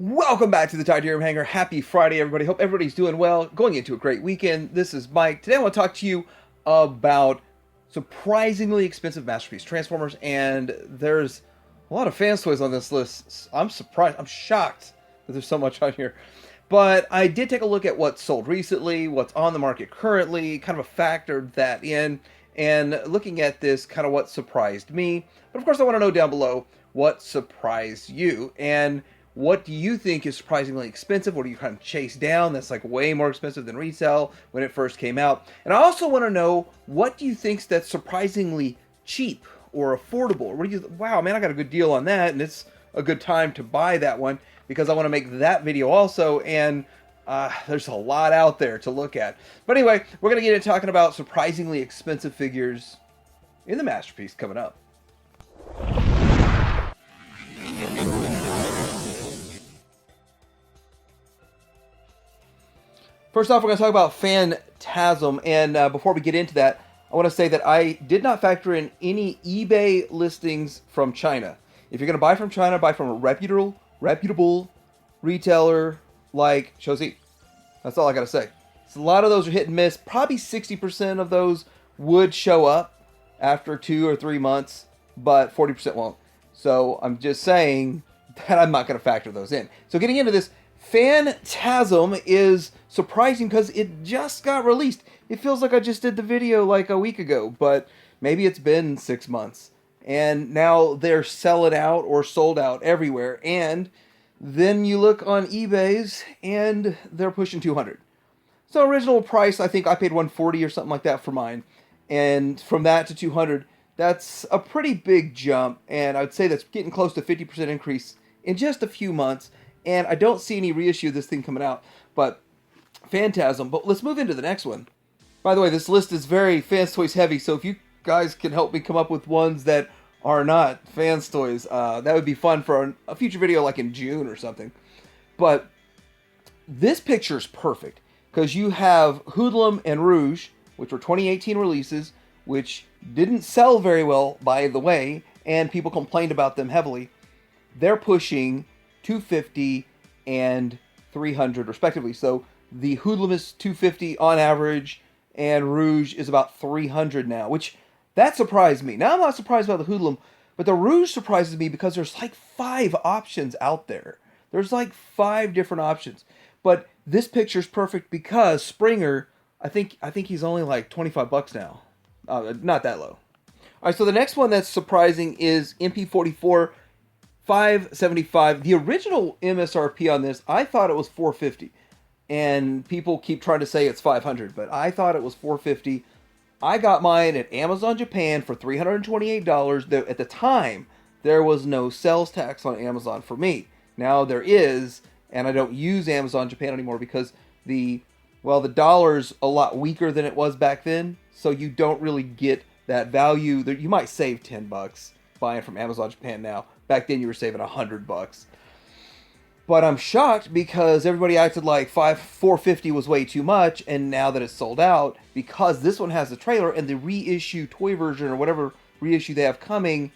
Welcome back to the Titanium Hangar. Happy Friday, everybody. Hope everybody's doing well. Going into a great weekend. This is Mike. Today I want to talk to you about surprisingly expensive Masterpiece Transformers, and there's a lot of fans toys on this list. I'm surprised. I'm shocked that there's so much on here. But I did take a look at what's sold recently, what's on the market currently, kind of factored that in, and looking at this, kind of what surprised me. But of course, I want to know down below what surprised you, and what do you think is surprisingly expensive? What do you kind of chase down that's like way more expensive than retail when it first came out? And I also want to know, what do you think that's surprisingly cheap or affordable? What do you, wow, man, I got a good deal on that, and it's a good time to buy that one because I want to make that video also, and there's a lot out there to look at. But anyway, we're going to get into talking about surprisingly expensive figures in the Masterpiece coming up. First off, we're going to talk about Phantasm, and before we get into that, I want to say that I did not factor in any eBay listings from China. If you're going to buy from China, buy from a reputable retailer like Shozi. That's all I got to say. So a lot of those are hit and miss. Probably 60% of those would show up after 2 or 3 months, but 40% won't. So I'm just saying that I'm not going to factor those in. So getting into this, Phantasm is surprising because it just got released. It feels like I just did the video like a week ago, but maybe it's been 6 months. And now they're selling out or sold out everywhere. And then you look on eBay's and they're pushing 200. So original price, I think I paid 140 or something like that for mine. And from that to 200, that's a pretty big jump. And I'd say that's getting close to 50% increase in just a few months. And I don't see any reissue of this thing coming out, but Phantasm. But let's move into the next one. By the way, this list is very Fans Toys heavy, so if you guys can help me come up with ones that are not Fans Toys, that would be fun for a future video like in June or something. But this picture is perfect, because you have Hoodlum and Rouge, which were 2018 releases, which didn't sell very well, by the way, and people complained about them heavily. They're pushing 250 and 300 respectively. So the Hoodlum is 250 on average, and Rouge is about 300 now, which that surprised me. Now I'm not surprised about the Hoodlum, but the Rouge surprises me because there's like 5 options out there. There's like 5 different options. But this picture's perfect because Springer, I think he's only like 25 bucks now. Not that low. All right, so the next one that's surprising is MP44 575. The original MSRP on this, I thought it was 450, and people keep trying to say it's 500, but I thought it was 450. I got mine at Amazon Japan for $328. At the time, there was no sales tax on Amazon for me. Now there is, and I don't use Amazon Japan anymore because the dollar's a lot weaker than it was back then, so you don't really get that value. You might save 10 bucks buying from Amazon Japan now. Back then you were saving $100. But I'm shocked because everybody acted like 450 was way too much, and now that it's sold out, because this one has the trailer and the reissue toy version or whatever reissue they have coming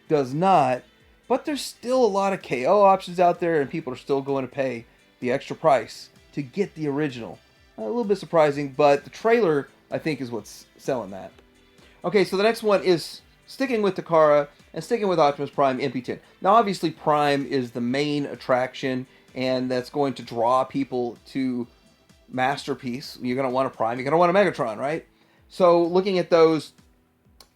does not. But there's still a lot of KO options out there, and people are still going to pay the extra price to get the original. A little bit surprising, but the trailer, I think, is what's selling that. Okay, so the next one is sticking with Takara and sticking with Optimus Prime MP10. Now, obviously, Prime is the main attraction, and that's going to draw people to Masterpiece. You're going to want a Prime. You're going to want a Megatron, right? So, looking at those,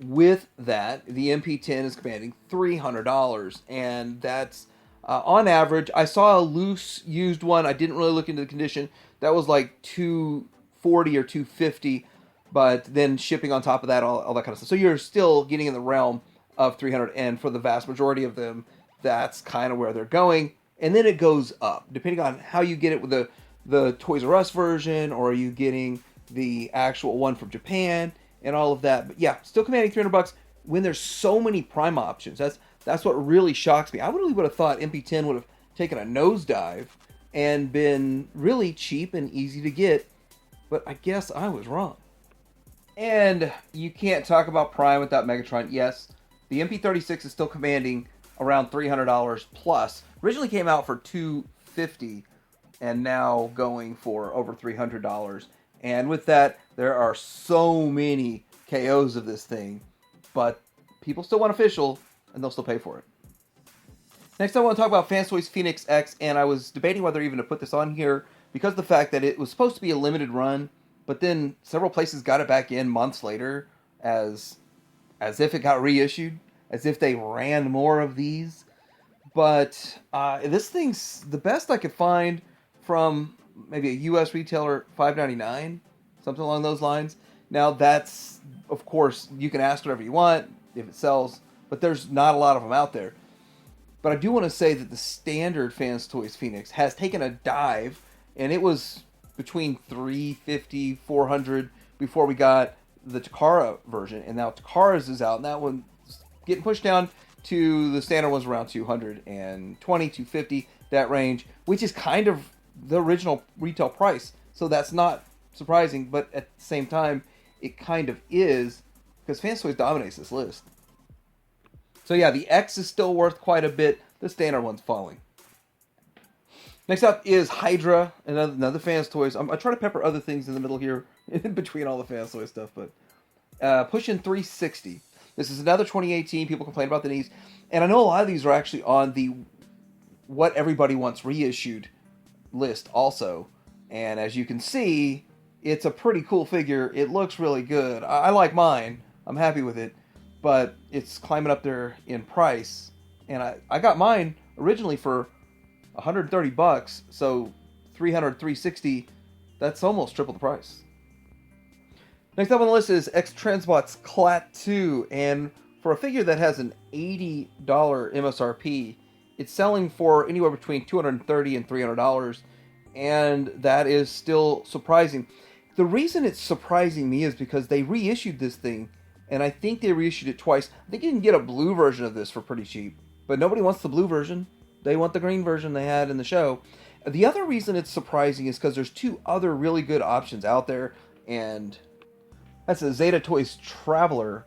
with that, the MP10 is commanding $300, and that's on average. I saw a loose used one. I didn't really look into the condition. That was like $240 or $250, but then shipping on top of that, all that kind of stuff. So you're still getting in the realm of 300, and for the vast majority of them, that's kind of where they're going. And then it goes up, depending on how you get it with the Toys R Us version, or are you getting the actual one from Japan, and all of that. But yeah, still commanding 300 bucks when there's so many Prime options. That's what really shocks me. I really would have thought MP10 would have taken a nosedive and been really cheap and easy to get, but I guess I was wrong. And you can't talk about Prime without Megatron. Yes, the MP36 is still commanding around $300 plus. Originally came out for $250 $250 and now going for over $300. And with that, there are so many KOs of this thing, but people still want official, and they'll still pay for it. Next, I want to talk about Fans Toys Phoenix X, and I was debating whether even to put this on here because of the fact that it was supposed to be a limited run, but then several places got it back in months later as if it got reissued, as if they ran more of these. But this thing's the best I could find from maybe a U.S. retailer, $5.99, something along those lines. Now that's, of course, you can ask whatever you want if it sells, but there's not a lot of them out there. But I do want to say that the standard Fans Toys Phoenix has taken a dive, and it was between $350, $400 before we got the Takara version, and now Takara's is out, and that one's getting pushed down to the standard one's around $220, $250, that range, which is kind of the original retail price. So that's not surprising, but at the same time, it kind of is, because Fans Toys dominates this list. So yeah, the X is still worth quite a bit. The standard one's falling. Next up is Hydra, another Fans Toys. I try to pepper other things in the middle here, in between all the Fans Toys stuff, but pushing $360. This is another 2018. People complain about the knees, and I know a lot of these are actually on the What Everybody Wants reissued list also. And as you can see, it's a pretty cool figure. It looks really good. I like mine. I'm happy with it, but it's climbing up there in price. And I got mine originally for $130, so $360. That's almost triple the price. Next up on the list is X-Transbots Clat 2, and for a figure that has an $80 MSRP, it's selling for anywhere between $230 and $300, and that is still surprising. The reason it's surprising me is because they reissued this thing, and I think they reissued it twice. I think you can get a blue version of this for pretty cheap, but nobody wants the blue version. They want the green version they had in the show. The other reason it's surprising is because there's two other really good options out there, and that's a Zeta Toys Traveler,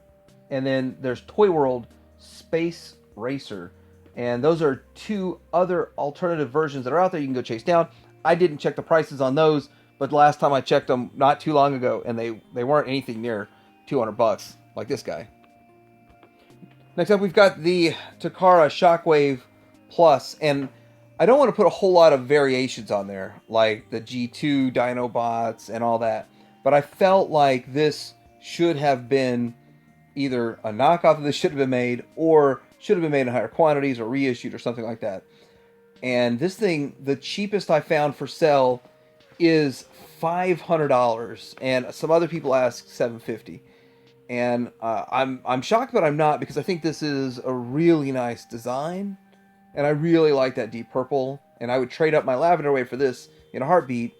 and then there's Toy World Space Racer. And those are two other alternative versions that are out there you can go chase down. I didn't check the prices on those, but last time I checked them not too long ago, and they weren't anything near $200 like this guy. Next up, we've got the Takara Shockwave Plus, and I don't want to put a whole lot of variations on there, like the G2 Dinobots and all that, but I felt like this should have been either a knockoff of this should have been made, or should have been made in higher quantities, or reissued, or something like that. And this thing, the cheapest I found for sale is $500, and some other people ask $750. And I'm shocked, but I'm not, because I think this is a really nice design, and I really like that deep purple, and I would trade up my lavender away for this in a heartbeat.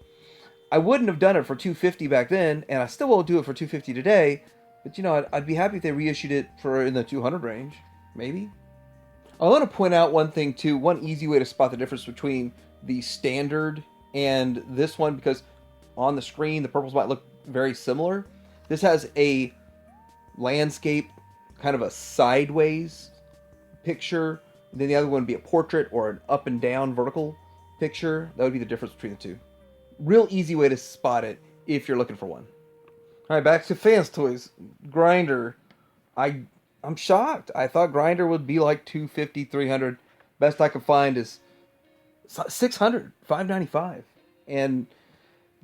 I wouldn't have done it for $250 back then, and I still won't do it for $250 today, but you know, I'd be happy if they reissued it for in the $200 range, maybe. I want to point out one thing too, one easy way to spot the difference between the standard and this one, because on the screen the purples might look very similar. This has a landscape, kind of a sideways picture, and then the other one would be a portrait or an up and down vertical picture. That would be the difference between the two. Real easy way to spot it if you're looking for one. Alright, back to Fans Toys. Grinder. I'm shocked. I thought Grinder would be like $250, $300. Best I could find is $600, $595. And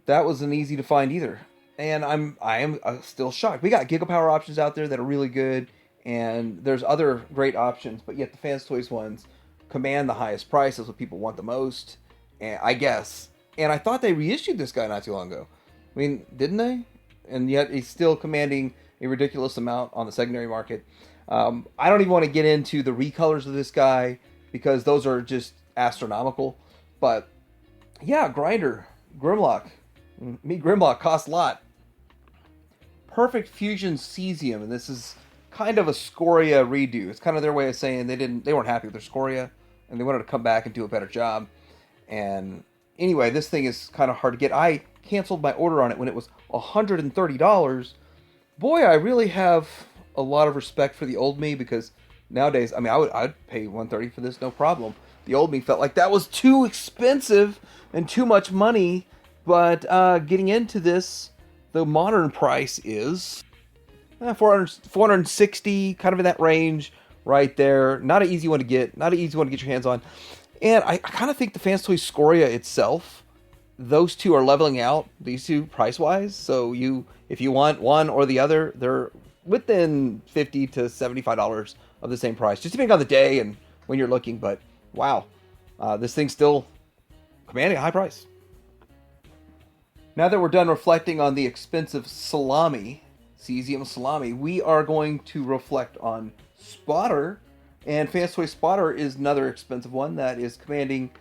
that wasn't easy to find either. And I am still shocked. We got Gigapower options out there that are really good, and there's other great options, but yet the Fans Toys ones command the highest price. That's what people want the most, and I guess. And I thought they reissued this guy not too long ago. I mean, didn't they? And yet he's still commanding a ridiculous amount on the secondary market. I don't even want to get into the recolors of this guy, because those are just astronomical. But yeah, Grinder, Grimlock. Grimlock costs a lot. Perfect Fusion Cesium, and this is kind of a Scoria redo. It's kind of their way of saying they weren't happy with their Scoria, and they wanted to come back and do a better job. And anyway, this thing is kind of hard to get. I canceled my order on it when it was $130. Boy, I really have a lot of respect for the old me, because nowadays, I mean, I'd pay $130 for this, no problem. the old me felt like that was too expensive and too much money. But getting into this, the modern price is 460, kind of in that range right there. Not an easy one to get. Not an easy one to get your hands on. And I kind of think the Fans Toys Scoria itself, those two are leveling out, these two price-wise. So if you want one or the other, they're within $50 to $75 of the same price, just depending on the day and when you're looking. But wow, this thing's still commanding a high price. Now that we're done reflecting on the expensive salami, Cesium salami, we are going to reflect on Spotter. And Fans Toys Spotter is another expensive one that is commanding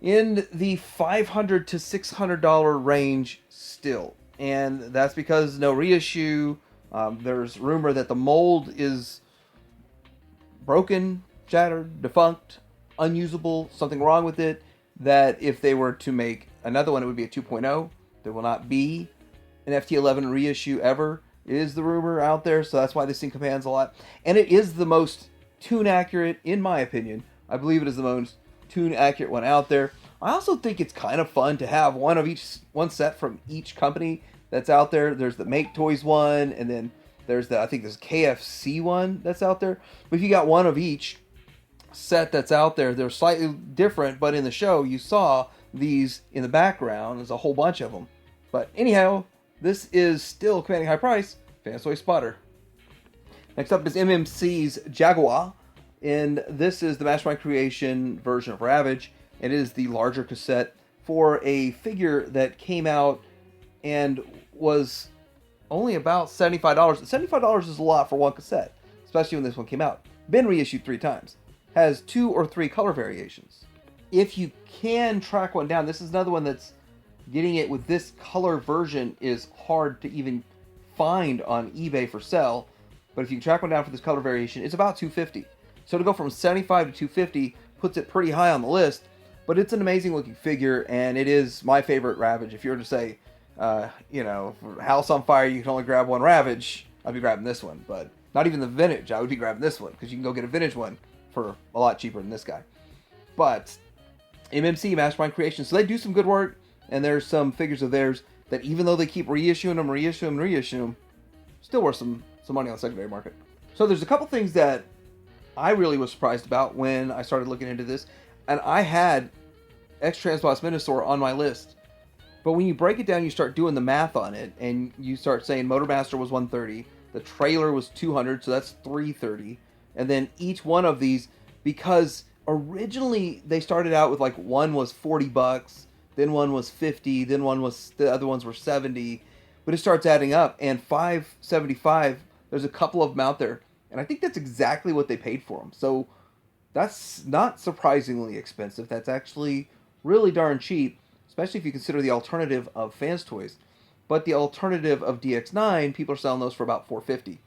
in the $500 to $600 range still. And that's because no reissue. There's rumor that the mold is broken, shattered, defunct, unusable, something wrong with it. That if they were to make another one, it would be a 2.0. There will not be an FT11 reissue ever, is the rumor out there. So that's why this thing commands a lot. And it is the most tune accurate, in my opinion. I believe it is the most tune accurate one out there. I also think it's kind of fun to have one set from each company that's out there. There's the Make Toys one, and then there's I think there's KFC one that's out there. But if you got one of each set that's out there, they're slightly different, but in the show you saw these in the background. There's a whole bunch of them. But anyhow, this is still commanding high price, Fans Toys Spotter. Next up is MMC's Jaguar, and this is the Mastermind Creation version of Ravage. It is the larger cassette for a figure that came out and was only about $75. $75 is a lot for one cassette, especially when this one came out. Been reissued 3 times. Has 2 or 3 color variations. If you can track one down, this is another one that's getting it with this color version is hard to even find on eBay for sale. But if you can track one down for this color variation, it's about $250. So to go from $75 to $250 puts it pretty high on the list. But it's an amazing looking figure, and it is my favorite Ravage. If you were to say, for House on Fire, you can only grab one Ravage, I'd be grabbing this one. But not even the vintage, I would be grabbing this one, because you can go get a vintage one for a lot cheaper than this guy. But MMC, Mastermind Creation, so they do some good work, and there's some figures of theirs that even though they keep reissuing them, still worth some money on the secondary market. So there's a couple things that I really was surprised about when I started looking into this. And I had X-Transboss Minosaur on my list. But when you break it down, you start doing the math on it, and you start saying Motormaster was $130, the trailer was $200, so that's $330. And then each one of these, because originally they started out with like one was $40, then one was $50, then the other ones were $70. But it starts adding up, and $575, there's a couple of them out there. And I think that's exactly what they paid for them. So that's not surprisingly expensive. That's actually really darn cheap, especially if you consider the alternative of Fans Toys. But the alternative of DX9, people are selling those for about $450.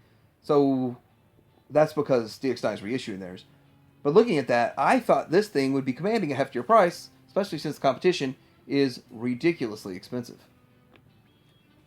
So that's because DX9 is reissuing theirs. But looking at that, I thought this thing would be commanding a heftier price, especially since the competition is ridiculously expensive.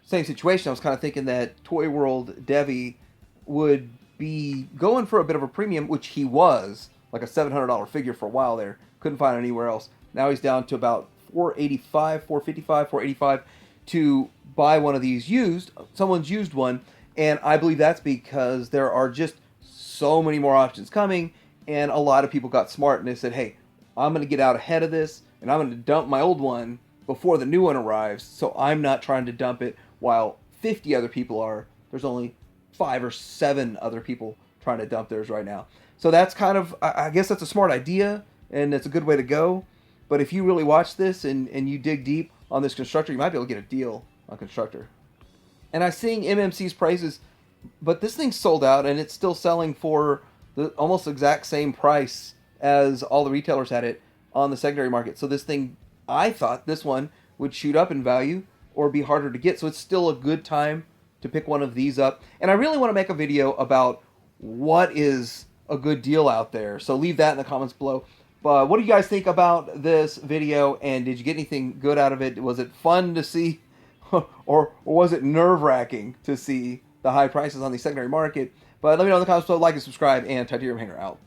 Same situation, I was kind of thinking that Toy World Devi would be going for a bit of a premium, which he was, like a $700 figure for a while there. Couldn't find it anywhere else. Now he's down to about $485, $455, $485 to buy one of these used. Someone's used one, and I believe that's because there are just so many more options coming, and a lot of people got smart and they said, hey, I'm going to get out ahead of this, and I'm going to dump my old one before the new one arrives, so I'm not trying to dump it while 50 other people are. There's only 5 or 7 other people trying to dump theirs right now. So that's kind of, I guess that's a smart idea, and it's a good way to go. But if you really watch this and you dig deep on this Constructor, you might be able to get a deal on Constructor. And I'm seeing MMC's prices, but this thing's sold out, and it's still selling for the almost exact same price as all the retailers had it on the secondary market. So this thing, I thought this one would shoot up in value or be harder to get. So it's still a good time to pick one of these up. And I really want to make a video about what is a good deal out there. So leave that in the comments below. But what do you guys think about this video? And did you get anything good out of it? Was it fun to see? or was it nerve-wracking to see the high prices on the secondary market? But let me know in the comments below. Like and subscribe. And Titanium Hanger out.